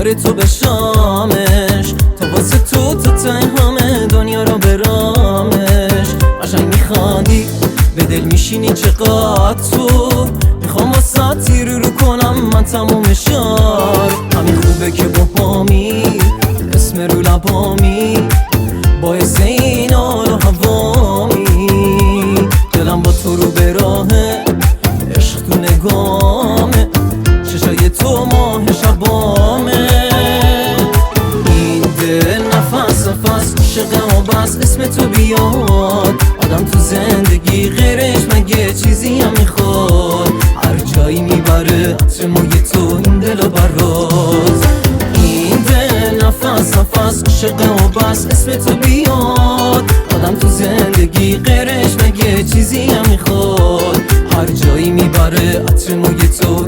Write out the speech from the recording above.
سفر تو به شامش، تا واسه تو ته همه دنیا رو برامش. قشنگ میخوادی به دل میشینی چقدر تو، میخوام واسه تیر رو کنم من تموم شار. همین خوبه که با همی اسم رو لبامی، باعث این حال و هوامی. دلم با تو رو به راهه، عشق تو نگامه، چشای تو ماه شبامه. این دل نفس نفس عاشقه و بس اسم تو بیاد. آدم تو زندگی غیرش مگه چیزی هم میخواد؟ هر جایی میبره عطر موی تو این دلو براز. این دل نفس نفس عاشقه و بس اسم تو بیاد. آدم تو زندگی غیرش مگه چیزی هم میخواد؟ هر جایی میبره عطر موی تو